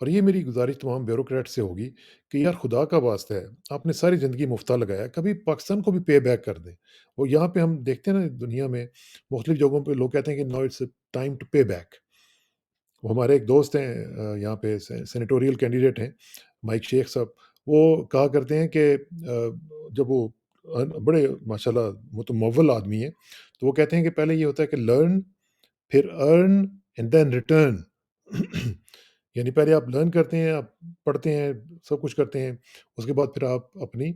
اور یہ میری گزارش تمام بیوروکریٹ سے ہوگی کہ یار خدا کا واسطہ ہے، آپ نے ساری زندگی مفتہ لگایا، کبھی پاکستان کو بھی پے بیک کر دیں۔ وہ یہاں پہ ہم دیکھتے ہیں نا دنیا میں مختلف جگہوں پہ لوگ کہتے ہیں کہ now it's time to pay back. وہ ہمارے ایک دوست ہیں یہاں پہ سینیٹوریل کینڈیڈیٹ ہیں، مائک شیخ صاحب، وہ کہا کرتے ہیں کہ جب وہ بڑے ماشاء اللہ متمول آدمی ہیں، تو وہ کہتے ہیں کہ پہلے یہ ہوتا ہے کہ لرن، پھر ارن اینڈ دین ریٹرن۔ یعنی پہلے آپ لرن کرتے ہیں، آپ پڑھتے ہیں، سب کچھ کرتے ہیں، اس کے بعد پھر آپ اپنی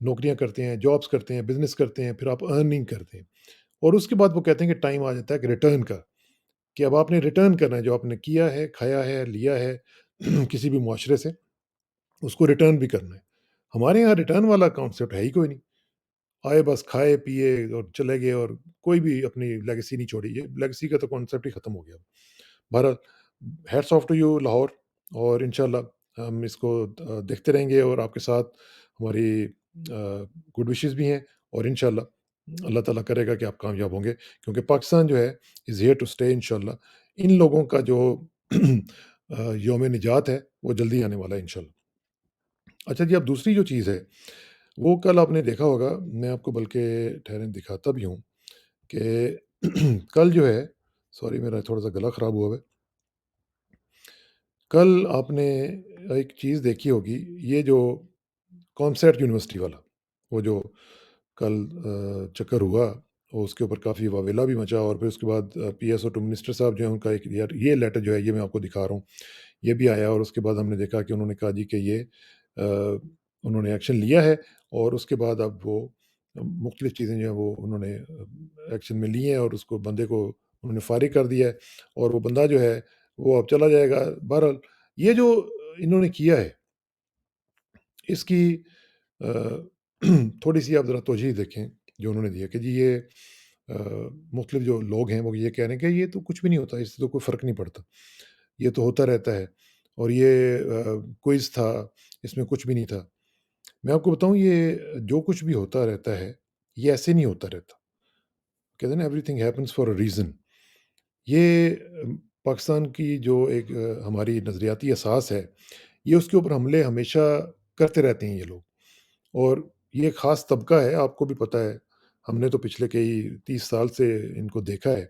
نوکریاں کرتے ہیں، جابس کرتے ہیں، بزنس کرتے ہیں، پھر آپ ارننگ کرتے ہیں، اور اس کے بعد وہ کہتے ہیں کہ ٹائم آ جاتا ہے کہ ریٹرن کا، کہ اب آپ نے ریٹرن کرنا ہے جو آپ نے کیا ہے، کھایا ہے، لیا ہے کسی بھی معاشرے سے، اس کو ریٹرن بھی کرنا ہے۔ ہمارے یہاں ریٹرن والا کانسیپٹ ہے ہی کوئی نہیں، آئے بس کھائے پیے اور چلے گئے، اور کوئی بھی اپنی لیگیسی نہیں چھوڑی۔ یہ لیگیسی کا تو کانسیپٹ ہی ختم ہو گیا۔ بہرحال hats of two you Lahore, اور انشاءاللہ ہم اس کو دیکھتے رہیں گے، اور آپ کے ساتھ ہماری گڈ وشز بھی ہیں، اور انشاءاللہ اللہ تعالیٰ کرے گا کہ آپ کامیاب ہوں گے، کیونکہ پاکستان جو ہے از ہیئر ٹو اسٹے انشاءاللہ۔ ان لوگوں کا جو یوم نجات ہے وہ جلدی آنے والا ہے انشاءاللہ۔ اچھا جی، اب دوسری جو چیز ہے وہ کل آپ نے دیکھا ہوگا، میں آپ کو بلکہ ٹھہریں دکھاتا بھی ہوں کہ کل جو ہے، سوری میرا تھوڑا سا گلا خراب ہوا ہے، کل آپ نے ایک چیز دیکھی ہوگی، یہ جو کامسیٹ یونیورسٹی والا، وہ جو کل چکر ہوا، اور اس کے اوپر کافی واویلا بھی مچا، اور پھر اس کے بعد P S O to minister صاحب جو ہیں، ان کا ایک یہ لیٹر جو ہے یہ میں آپ کو دکھا رہا ہوں، یہ بھی آیا، اور اس کے بعد ہم نے دیکھا کہ انہوں نے کہا جی کہ یہ انہوں نے ایکشن لیا ہے، اور اس کے بعد اب وہ مختلف چیزیں جو ہیں وہ انہوں نے ایکشن میں لی ہیں، اور اس کو بندے کو انہوں نے فارغ کر دیا ہے، اور وہ بندہ جو ہے وہ اب چلا جائے گا۔ بہرحال یہ جو انہوں نے کیا ہے، اس کی آ، تھوڑی سی آپ ذرا توجہ دیکھیں جو انہوں نے دیا کہ جی یہ آ، مختلف جو لوگ ہیں وہ یہ کہہ رہے ہیں کہ یہ تو کچھ بھی نہیں ہوتا، اس سے تو کوئی فرق نہیں پڑتا، یہ تو ہوتا رہتا ہے، اور یہ کوئز تھا، اس میں کچھ بھی نہیں تھا۔ میں آپ کو بتاؤں، یہ جو کچھ بھی ہوتا رہتا ہے یہ ایسے نہیں ہوتا رہتا، کہتے ہیں نا every thing happens for a reason. یہ پاکستان کی جو ایک ہماری نظریاتی اساس ہے، یہ اس کے اوپر حملے ہمیشہ کرتے رہتے ہیں یہ لوگ، اور یہ ایک خاص طبقہ ہے، آپ کو بھی پتہ ہے، ہم نے تو پچھلے کئی 30 سال سے ان کو دیکھا ہے۔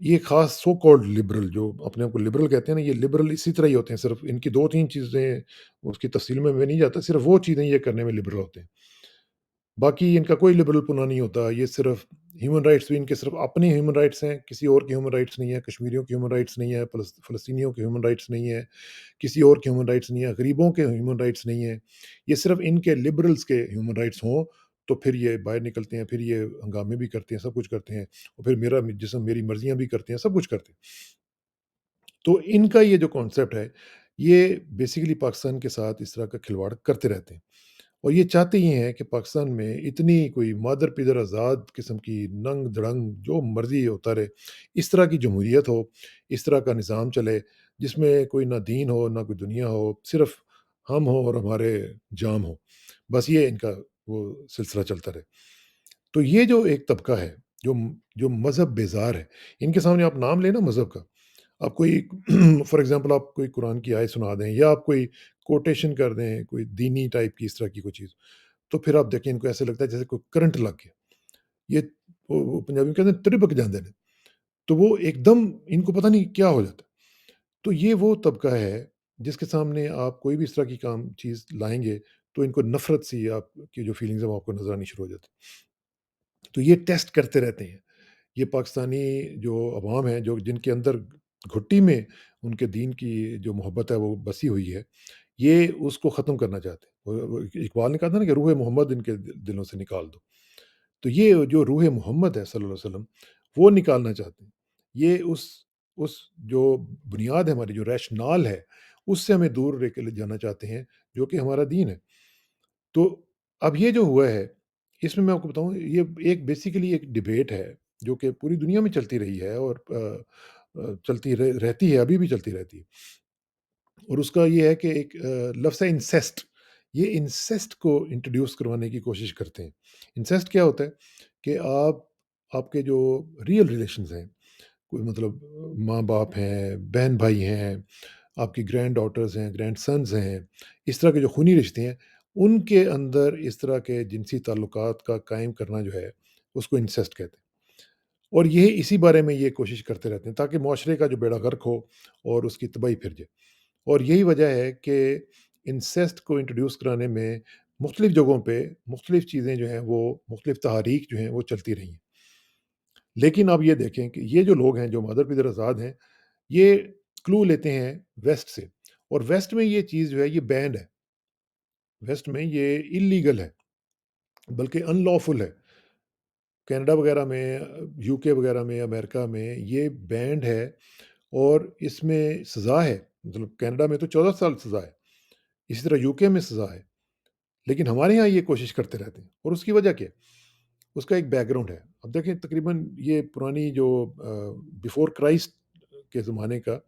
یہ خاص سو کالڈ لبرل جو اپنے آپ کو لبرل کہتے ہیں نا، یہ لبرل اسی طرح ہی ہوتے ہیں، صرف ان کی 2 3 چیزیں، اس کی تفصیل میں نہیں جاتا، صرف وہ چیزیں یہ کرنے میں لبرل ہوتے ہیں، باقی ان کا کوئی لبرل پنا نہیں ہوتا۔ یہ صرف ہیومن رائٹس بھی ان کے صرف اپنے ہیومن رائٹس ہیں، کسی اور کے ہیومن رائٹس نہیں ہے، کشمیریوں کے ہیومن رائٹس نہیں ہے، فلسطینیوں کے ہیومن رائٹس نہیں ہے، کسی اور کے ہیومن رائٹس نہیں ہے، غریبوں کے ہیومن رائٹس نہیں ہیں۔ یہ صرف ان کے لبرلز کے ہیومن رائٹس ہوں تو پھر یہ باہر نکلتے ہیں، پھر یہ ہنگامے بھی کرتے ہیں، سب کچھ کرتے ہیں، اور پھر میرا جسم میری مرضیاں بھی کرتے ہیں، سب کچھ کرتے ہیں۔ تو ان کا یہ جو کانسیپٹ ہے، یہ بیسیکلی پاکستان کے ساتھ اس طرح کا کھلواڑ کرتے رہتے ہیں، اور یہ چاہتے ہی ہیں کہ پاکستان میں اتنی کوئی مادر پیدر آزاد قسم کی ننگ دڑنگ جو مرضی ہوتا رہے، اس طرح کی جمہوریت ہو، اس طرح کا نظام چلے، جس میں کوئی نہ دین ہو نہ کوئی دنیا ہو، صرف ہم ہوں اور ہمارے جام ہو، بس یہ ان کا وہ سلسلہ چلتا رہے۔ تو یہ جو ایک طبقہ ہے جو جو مذہب بیزار ہے، ان کے سامنے آپ نام لیں نا مذہب کا، آپ کوئی فار ایگزامپل آپ کوئی قرآن کی آیت سنا دیں، یا آپ کوئی کوٹیشن کر دیں کوئی دینی ٹائپ کی اس طرح کی کوئی چیز، تو پھر آپ دیکھیں ان کو ایسے لگتا ہے جیسے کوئی کرنٹ لگ گیا، یہ وہ پنجابی میں کہتے ہیں تربک جاندے نے، تو وہ ایک دم ان کو پتہ نہیں کیا ہو جاتا ہے۔ تو یہ وہ طبقہ ہے جس کے سامنے آپ کوئی بھی اس طرح کی کام چیز لائیں گے تو ان کو نفرت سی آپ کی جو فیلنگز ہیں وہ آپ کو نظر آنی شروع ہو جاتی، تو یہ ٹیسٹ کرتے رہتے ہیں۔ یہ پاکستانی جو عوام ہے، جو جن کے اندر گھٹی میں ان کے دین کی جو محبت ہے وہ بسی ہوئی ہے، یہ اس کو ختم کرنا چاہتے ہیں۔ اقبال نے کہا تھا نا کہ روح محمد ان کے دلوں سے نکال دو، تو یہ جو روح محمد ہے صلی اللہ علیہ وسلم، وہ نکالنا چاہتے ہیں۔ یہ اس جو بنیاد ہے ہماری، جو ریشنال ہے، اس سے ہمیں دور لے کے جانا چاہتے ہیں، جو کہ ہمارا دین ہے۔ تو اب یہ جو ہوا ہے، اس میں آپ کو بتاؤں، یہ ایک بیسیکلی ایک ڈیبیٹ ہے جو کہ پوری دنیا میں چلتی رہی ہے، اور چلتی رہتی ہے، ابھی بھی چلتی رہتی ہے، اور اس کا یہ ہے کہ ایک لفظ ہے انسیسٹ، یہ انسیسٹ کو انٹروڈیوس کروانے کی کوشش کرتے ہیں۔ انسیسٹ کیا ہوتا ہے کہ آپ کے جو ریئل ریلیشنز ہیں، کوئی مطلب ماں باپ ہیں، بہن بھائی ہیں، آپ کی گرینڈ ڈاٹرز ہیں، گرینڈ سنز ہیں، اس طرح کے جو خونی رشتے ہیں، ان کے اندر اس طرح کے جنسی تعلقات کا قائم کرنا جو ہے، اس کو انسیسٹ کہتے ہیں۔ اور یہ اسی بارے میں یہ کوشش کرتے رہتے ہیں تاکہ معاشرے کا جو بیڑا غرق ہو اور اس کی تباہی پھر جائے۔ اور یہی وجہ ہے کہ انسیسٹ کو انٹروڈیوس کرانے میں مختلف جگہوں پہ مختلف چیزیں جو ہیں وہ مختلف تحاریک جو ہیں وہ چلتی رہی ہیں۔ لیکن آپ یہ دیکھیں کہ یہ جو لوگ ہیں جو مادر پدر آزاد ہیں، یہ کلو لیتے ہیں ویسٹ سے، اور ویسٹ میں یہ چیز جو ہے یہ بینڈ ہے، ویسٹ میں یہ اللیگل ہے، بلکہ ان لافل ہے۔ کینیڈا وغیرہ میں، یو کے وغیرہ میں، امریکہ میں یہ بینڈ ہے، اور اس میں سزا ہے، مطلب کینیڈا میں تو 14 سال سزا ہے، اسی طرح یو کے میں سزا ہے، لیکن ہمارے یہاں یہ کوشش کرتے رہتے ہیں، اور اس کی وجہ کیا ہے؟ اس کا ایک بیک گراؤنڈ ہے۔ اب دیکھیں تقریباً یہ پرانی جو بیفور کرائسٹ کے زمانے کا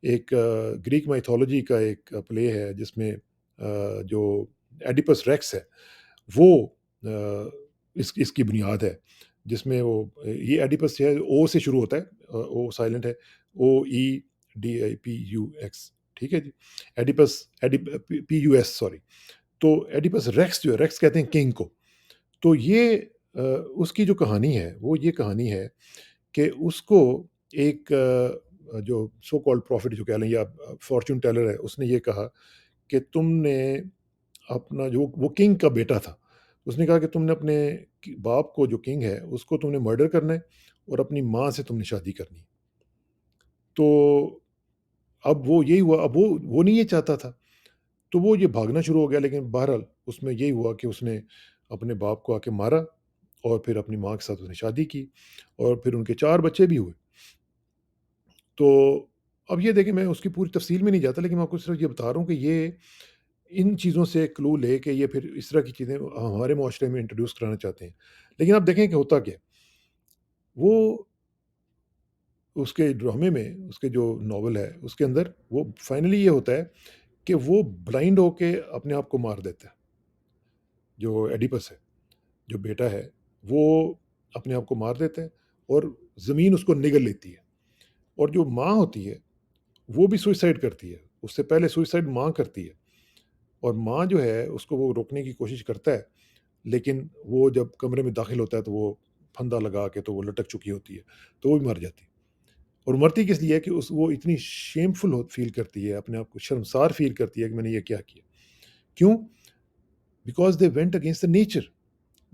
ایک گریک مائتھولوجی کا ایک پلے ہے جس میں جو ایڈیپس ریکس ہے وہ اس کی بنیاد ہے، جس میں وہ یہ ایڈیپس ہے، او سے شروع ہوتا ہے، او سائلنٹ ہے، O E D I P U X, ٹھیک ہے جی، Oedipus P U S sorry. تو ایڈیپس ریکس جو ہے، ریکس کہتے ہیں کنگ کو، تو یہ اس کی جو کہانی ہے وہ یہ کہانی ہے کہ اس کو ایک جو سو کالڈ پروفٹ جو کہہ لیں یا فارچون ٹیلر ہے، اس نے یہ کہا کہ تم نے اپنا جو وہ کنگ کا بیٹا تھا، اس نے کہا کہ تم نے اپنے باپ کو جو کنگ ہے اس کو تم نے مرڈر کرنا ہے اور اپنی ماں سے تم نے شادی کرنی ہے۔ تو اب وہ یہی ہوا، اب وہ نہیں یہ چاہتا تھا، تو وہ یہ بھاگنا شروع ہو گیا، لیکن بہرحال اس میں یہی ہوا کہ اس نے اپنے باپ کو آ کے مارا، اور پھر اپنی ماں کے ساتھ اس نے شادی کی، اور پھر ان کے 4 بچے بھی ہوئے۔ تو اب یہ دیکھیں میں اس کی پوری تفصیل میں نہیں جاتا، لیکن میں آپ کو صرف یہ بتا رہا ہوں کہ یہ ان چیزوں سے کلو لے کے یہ پھر اس طرح کی چیزیں ہمارے معاشرے میں انٹروڈیوس کرانا چاہتے ہیں۔ لیکن آپ دیکھیں کہ ہوتا کیا ہے، وہ اس کے ڈرامے میں، اس کے جو ناول ہے اس کے اندر وہ فائنلی یہ ہوتا ہے کہ وہ بلائنڈ ہو کے اپنے آپ کو مار دیتا ہے، جو ایڈیپس ہے، جو بیٹا ہے، وہ اپنے آپ کو مار دیتا ہے، اور زمین اس کو نگل لیتی ہے، اور جو ماں ہوتی ہے وہ بھی سوئسائڈ کرتی ہے، اس سے پہلے سوئسائڈ ماں کرتی ہے، اور ماں جو ہے اس کو وہ روکنے کی کوشش کرتا ہے، لیکن وہ جب کمرے میں داخل ہوتا ہے تو وہ پھندا لگا کے تو وہ لٹک چکی ہوتی ہے، تو وہ بھی مر جاتی ہے۔ اور مرتی کس لیے ہے کہ وہ اتنی شیمفل فیل کرتی ہے، اپنے آپ کو شرمسار فیل کرتی ہے کہ میں نے یہ کیا کیا۔ کیوں؟ Because they went against the nature.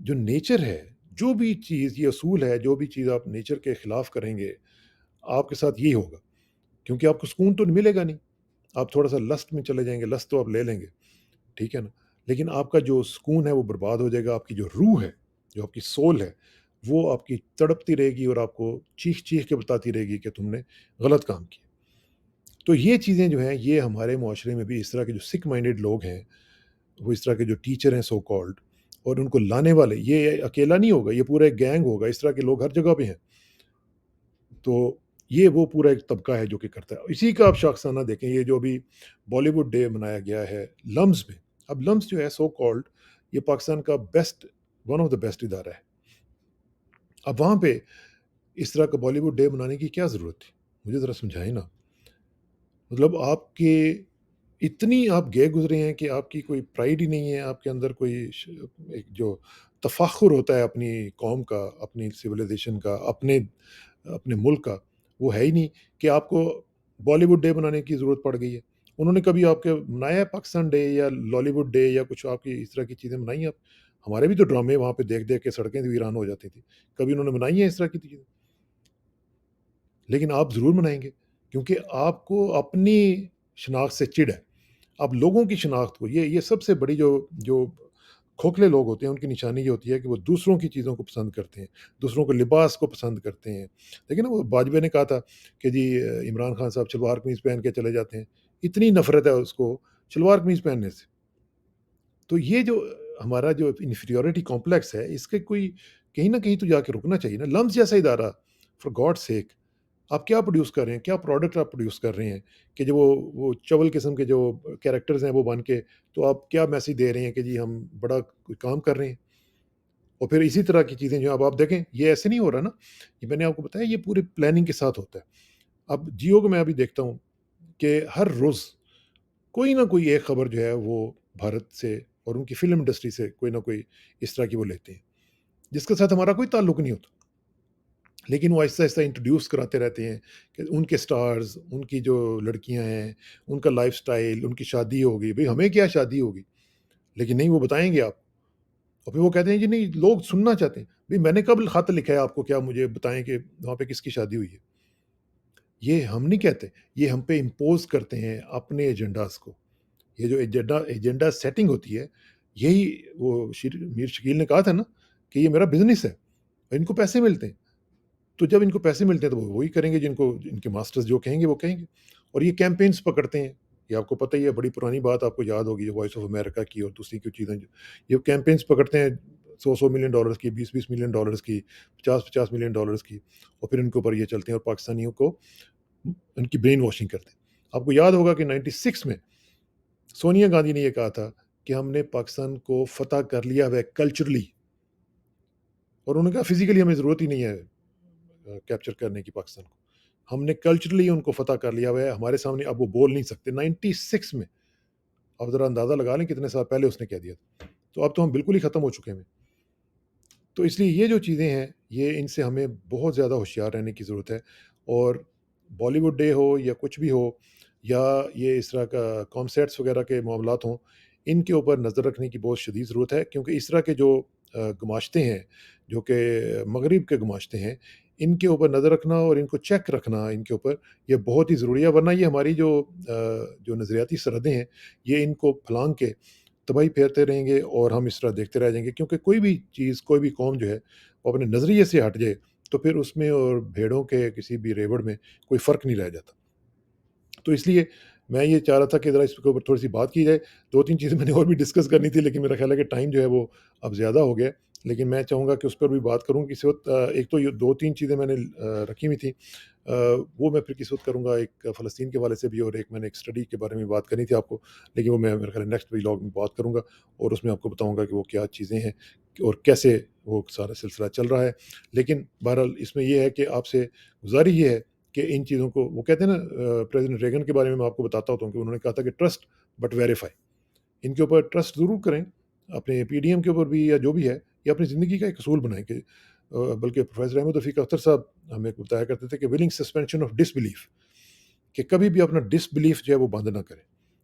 جو نیچر ہے، جو بھی چیز، یہ اصول ہے، جو بھی چیز آپ نیچر کے خلاف کریں گے آپ کے ساتھ یہی ہوگا، کیونکہ آپ کو سکون تو ملے گا نہیں۔ آپ تھوڑا سا لسٹ میں چلے جائیں گے، لسٹ تو آپ لے لیں گے، ٹھیک ہے نا، لیکن آپ کا جو سکون ہے وہ برباد ہو جائے گا، آپ کی جو روح ہے، جو آپ کی سول ہے، وہ آپ کی تڑپتی رہے گی اور آپ کو چیخ چیخ کے بتاتی رہے گی کہ تم نے غلط کام کیا۔ تو یہ چیزیں جو ہیں یہ ہمارے معاشرے میں بھی اس طرح کے جو سک مائنڈیڈ لوگ ہیں، وہ اس طرح کے جو ٹیچر ہیں سو کالڈ، اور ان کو لانے والے، یہ اکیلا نہیں ہوگا، یہ پورا ایک گینگ ہوگا، اس طرح کے لوگ ہر جگہ پہ ہیں۔ تو یہ وہ پورا ایک طبقہ ہے جو کہ کرتا ہے، اسی کا آپ شاخسانہ دیکھیں، یہ جو ابھی بالی ووڈ ڈے منایا گیا ہے لمز میں۔ اب لمز جو ہے سو کالڈ، یہ پاکستان کا best, one of the best ادارہ ہے۔ اب وہاں پہ اس طرح کا بالی ووڈ ڈے منانے کی کیا ضرورت تھی؟ مجھے ذرا سمجھائیں نا۔ مطلب آپ کے اتنی آپ گئے گزرے ہیں کہ آپ کی کوئی پرائڈ ہی نہیں ہے، آپ کے اندر کوئی ایک جو تفاخر ہوتا ہے اپنی قوم کا، اپنی سویلائزیشن کا، اپنے اپنے ملک کا، وہ ہے ہی نہیں، کہ آپ کو بالی ووڈ ڈے منانے کی ضرورت پڑ گئی ہے۔ انہوں نے کبھی آپ کے منایا ہے پاکستان ڈے یا لالی ووڈ ڈے یا کچھ آپ کی اس طرح کی چیزیں منائی ہیں آپ؟ ہمارے بھی تو ڈرامے وہاں پہ دیکھ دیکھ کے سڑکیں ویران ہو جاتی تھیں، کبھی انہوں نے منائی ہیں اس طرح کی چیزیں؟ لیکن آپ ضرور منائیں گے، کیونکہ آپ کو اپنی شناخت سے چڑ ہے۔ اب لوگوں کی شناخت کو، یہ سب سے بڑی جو کھوکھلے لوگ ہوتے ہیں ان کی نشانی یہ ہوتی ہے کہ وہ دوسروں کی چیزوں کو پسند کرتے ہیں، دوسروں کو لباس کو پسند کرتے ہیں۔ لیکن وہ باجوے نے کہا تھا کہ جی عمران خان صاحب شلوار قمیض پہن کے چلے جاتے ہیں، اتنی نفرت ہے اس کو شلوار قمیض پہننے سے۔ تو یہ جو ہمارا جو انفیریورٹی کمپلیکس ہے، اس کے کوئی کہیں نہ کہیں تو جا کے رکنا چاہیے نا۔ لمز جیسا ادارہ، فار گاڈ سیک، آپ کیا پروڈیوس کر رہے ہیں، کیا پروڈکٹ آپ پروڈیوس کر رہے ہیں کہ جو وہ چول قسم کے جو کیریکٹرز ہیں وہ بن کے، تو آپ کیا میسج دے رہے ہیں کہ جی ہم بڑا کوئی کام کر رہے ہیں؟ اور پھر اسی طرح کی چیزیں جو اب آپ دیکھیں یہ ایسے نہیں ہو رہا نا، یہ میں نے آپ کو بتایا یہ پورے پلاننگ کے ساتھ ہوتا ہے۔ اب جیو کو میں ابھی دیکھتا ہوں کہ ہر روز کوئی نہ کوئی ایک خبر جو ہے وہ بھارت سے اور ان کی فلم انڈسٹری سے کوئی نہ کوئی اس طرح کی وہ لیتے ہیں، جس کے ساتھ ہمارا کوئی تعلق نہیں ہوتا، لیکن وہ آہستہ آہستہ انٹروڈیوس کراتے رہتے ہیں کہ ان کے سٹارز، ان کی جو لڑکیاں ہیں، ان کا لائف سٹائل، ان کی شادی ہوگی، بھئی ہمیں کیا شادی ہوگی؟ لیکن نہیں، وہ بتائیں گے آپ، اور پھر وہ کہتے ہیں جی نہیں، لوگ سننا چاہتے ہیں، بھئی میں نے کب خط لکھا ہے آپ کو، کیا مجھے بتائیں کہ وہاں پہ کس کی شادی ہوئی ہے؟ یہ ہم نہیں کہتے، یہ ہم پہ امپوز کرتے ہیں اپنے ایجنڈاز کو۔ یہ جو ایجنڈا سیٹنگ ہوتی ہے، یہی وہ میر شکیل نے کہا تھا نا کہ یہ میرا بزنس ہے، اور ان کو پیسے ملتے ہیں، تو جب ان کو پیسے ملتے ہیں تو وہ وہی کریں گے، ان کے ماسٹرز جو کہیں گے وہ کہیں گے، اور یہ کیمپینز پکڑتے ہیں۔ یہ آپ کو پتہ ہی ہے، بڑی پرانی بات آپ کو یاد ہوگی، جو وائس آف امریکہ کی اور دوسری کی چیزیں، یہ کیمپینز پکڑتے ہیں، $100 ملین کی، $20 ملین کی، $50 ملین کی، اور پھر ان کے اوپر یہ چلتے ہیں اور پاکستانیوں کو ان کی برین واشنگ کرتے ہیں۔ آپ کو یاد ہوگا کہ 96 میں سونیا گاندھی نے یہ کہا تھا کہ ہم نے پاکستان کو فتح کر لیا ہے کلچرلی، اور انہوں نے کہا فزیکلی ہمیں ضرورت ہی نہیں ہے کیپچر کرنے کی پاکستان کو، ہم نے کلچرلی ان کو فتح کر لیا ہوا ہے، ہمارے سامنے اب وہ بول نہیں سکتے۔ 96 میں اب ذرا اندازہ لگا لیں کتنے سال پہلے اس نے کہہ دیا تھا، تو اب تو ہم بالکل ہی ختم ہو چکے ہیں۔ تو اس لیے یہ جو چیزیں ہیں، یہ ان سے ہمیں بہت زیادہ ہوشیار رہنے کی ضرورت ہے، اور بالی ووڈ ڈے ہو یا کچھ بھی ہو، یا یہ اس طرح کا کانسرٹس وغیرہ کے معاملات ہوں، ان کے اوپر نظر رکھنے کی بہت شدید ضرورت ہے، کیونکہ اس طرح کے جو گماشتے ہیں، جو کہ مغرب کے گماشتے ہیں، ان کے اوپر نظر رکھنا اور ان کو چیک رکھنا، ان کے اوپر یہ بہت ہی ضروری ہے، ورنہ یہ ہماری جو نظریاتی سرحدیں ہیں، یہ ان کو پھلانگ کے تباہی پھیرتے رہیں گے، اور ہم اس طرح دیکھتے رہ جائیں گے، کیونکہ کوئی بھی چیز، کوئی بھی قوم جو ہے وہ اپنے نظریے سے ہٹ جائے تو پھر اس میں اور بھیڑوں کے کسی بھی ریوڑ میں کوئی فرق نہیں رہ جاتا۔ تو اس لیے میں یہ چاہ رہا تھا کہ ذرا اس کے اوپر تھوڑی سی بات کی جائے۔ 2-3 چیزیں میں نے اور بھی ڈسکس کرنی تھی، لیکن میرا خیال ہے کہ ٹائم جو ہے وہ اب زیادہ ہو گیا ہے، لیکن میں چاہوں گا کہ اس پر بھی بات کروں کسی وقت۔ ایک تو یہ 2-3 چیزیں میں نے رکھی ہوئی تھیں، وہ میں پھر کسی وقت کروں گا، ایک فلسطین کے حوالے سے بھی، اور ایک میں نے ایک اسٹڈی کے بارے میں بات کرنی تھی آپ کو، لیکن وہ میں میرے خیال ہے نیکسٹ ولاگ میں بات کروں گا، اور اس میں آپ کو بتاؤں گا کہ وہ کیا چیزیں ہیں اور کیسے وہ سارا سلسلہ چل رہا ہے۔ لیکن بہرحال اس میں یہ ہے کہ آپ سے گزارش یہ ہے کہ ان چیزوں کو، وہ کہتے ہیں نا، پریزیڈنٹ ریگن کے بارے میں آپ کو بتاتا ہوتا ہوں کہ انہوں نے کہا تھا کہ ٹرسٹ بٹ ویریفائی، ان کے اوپر ٹرسٹ ضرور کریں، اپنے پی ڈی ایم کے اوپر بھی، یا جو بھی ہے، یا اپنی زندگی کا ایک اصول بنائیں کہ بلکہ پروفیسر احمد رفیق اختر صاحب ہمیں بتایا کرتے تھے کہ willing suspension of disbelief, کہ کبھی بھی اپنا ڈس بلیف جو ہے وہ بند نہ کریں۔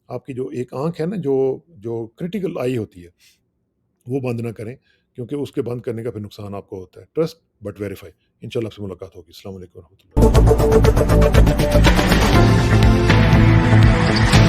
آپ کی جو ایک آنکھ ہے نا، جو کرٹیکل آئی ہوتی ہے، وہ بند نہ کریں، کیونکہ اس کے بند کرنے کا پھر نقصان آپ کو ہوتا ہے۔ Trust but verify. انشاءاللہ آپ سے ملاقات ہوگی۔ السلام علیکم ورحمۃ اللہ۔